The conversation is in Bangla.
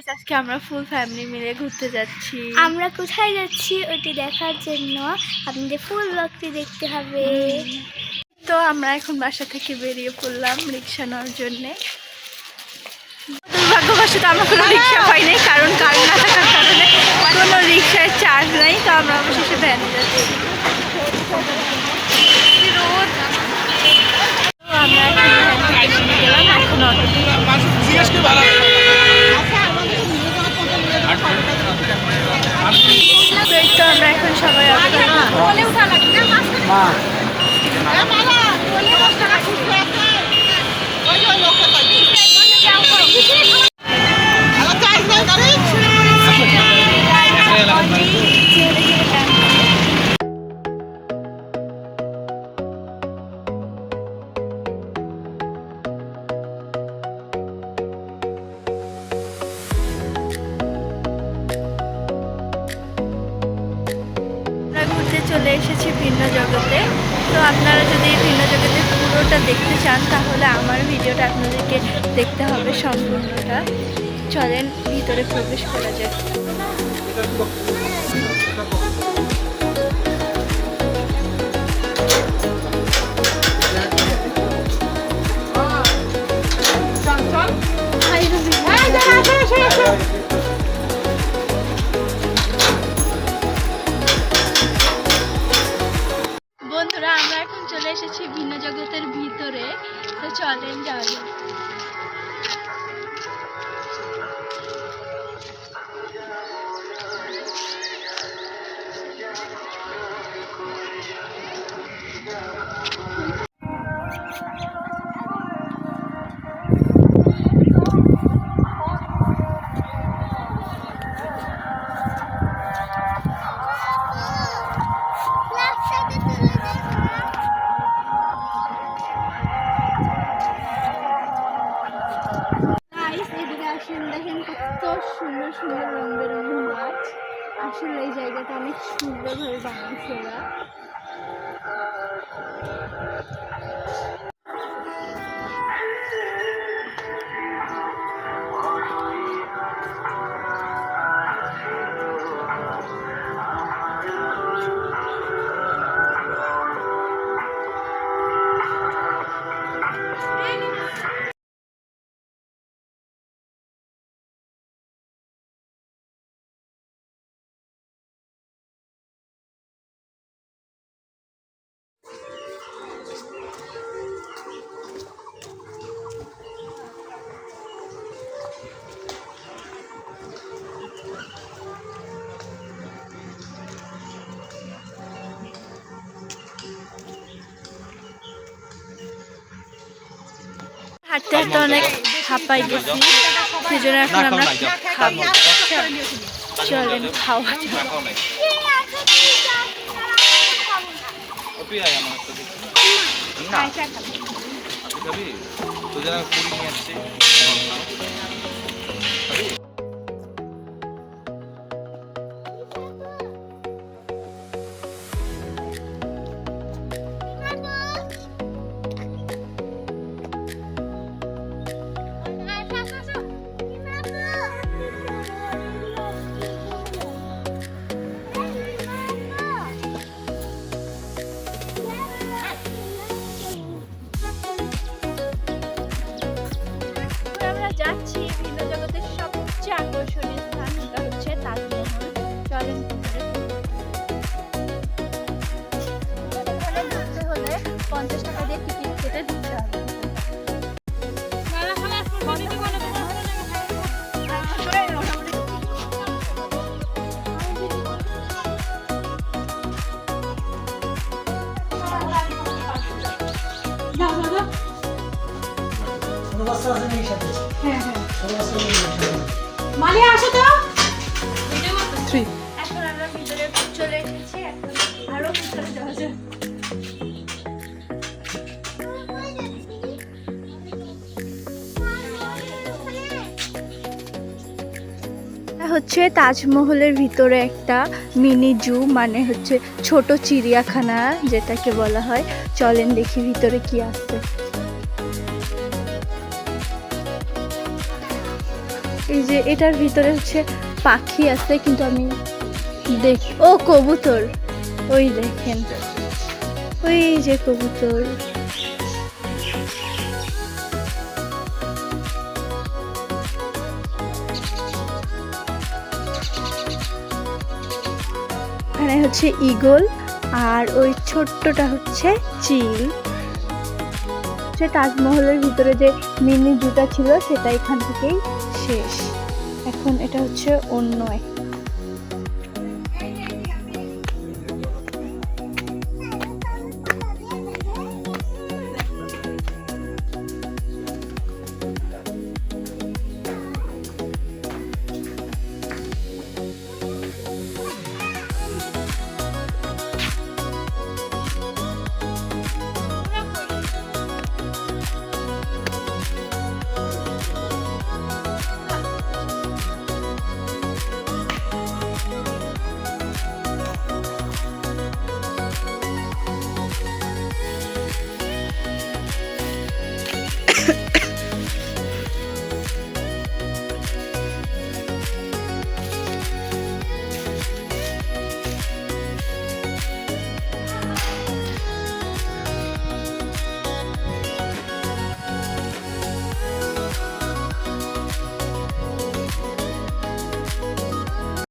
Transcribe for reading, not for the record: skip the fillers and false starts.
গাইস, আজকে আমরা ফুল ফ্যামিলি মিলে ঘুরতে যাচ্ছি। আমরা কোথায় যাচ্ছি ওটি দেখার জন্য আপনাদের ফুল ব্লগটি দেখতে হবে। তো আমরা এখন বাসা থেকে বেরিয়ে পড়লাম রিক্সা নেওয়ার জন্যে। দুর্ভাগ্যবশত আমরা কোনো রিক্সা পাইনি, কারণ কারেন্ট না থাকার কারণে কোনো রিক্সার চার্জ নেই। তো আমরা অবশেষে ভ্যানে যাচ্ছি। রোদ, আমরা এখন ভ্যান থেকে নেমে গেলাম, এখন অটোতে। তো আমরা এখন সবাই ঘুরতে চলে এসেছি ভিন্ন জগতে। তো আপনারা যদি ভিন্ন জগতে পুরোটা দেখতে চান তাহলে আমার ভিডিওটা আপনাদেরকে দেখতে হবে সম্পূর্ণটা। চলেন ভিতরে প্রবেশ করা যাক। বন্ধুরা, আমরা এখন চলে এসেছি ভিন্ন জগতের ভিতরে। তো চলেন যাওয়া যাক। দেখেন কত সুন্দর সুন্দর রং বেরঙের মাছ। আসলে এই জায়গাটা অনেক সুন্দরভাবে বানিয়েছে ওরা। হাঁটতে হাঁটতে অনেক হাঁপাই গেছি, সেজন্য এখন আমরা খাবো। চলেন খাওয়া যাক। যাচ্ছি ভিন্ন জগতের সবচেয়ে আকর্ষণীয় স্থান, সেটা হচ্ছে তাজমহল। চলেন ঢুকতে হলে 50 টাকা দিয়ে টিকিট কেটে ঢুকতে হবে। মালিয়া আসো তো। এখন আমরা ভিতরে চলে এসেছি, এখন আরো ভিতরে যাওয়া যাক। হচ্ছে তাজমহলের ভিতরে একটা মিনি জু, মানে হচ্ছে ছোট চিড়িয়াখানা যেটাকে বলা হয়। চলেন দেখি ভিতরে কি আছে। এই যে এটার ভিতরে হচ্ছে পাখি আছে, কিন্তু আমি ও কবুতর, ওই দেখেন, ওই যে কবুতর। এখানে হচ্ছে ঈগল, আর ওই ছোট্টটা হচ্ছে চিল। সে তাজমহলের ভিতরে যে মিনি জুটা ছিল সেটা এখান থেকেই শেষ। এখন এটা হচ্ছে অন্য একটা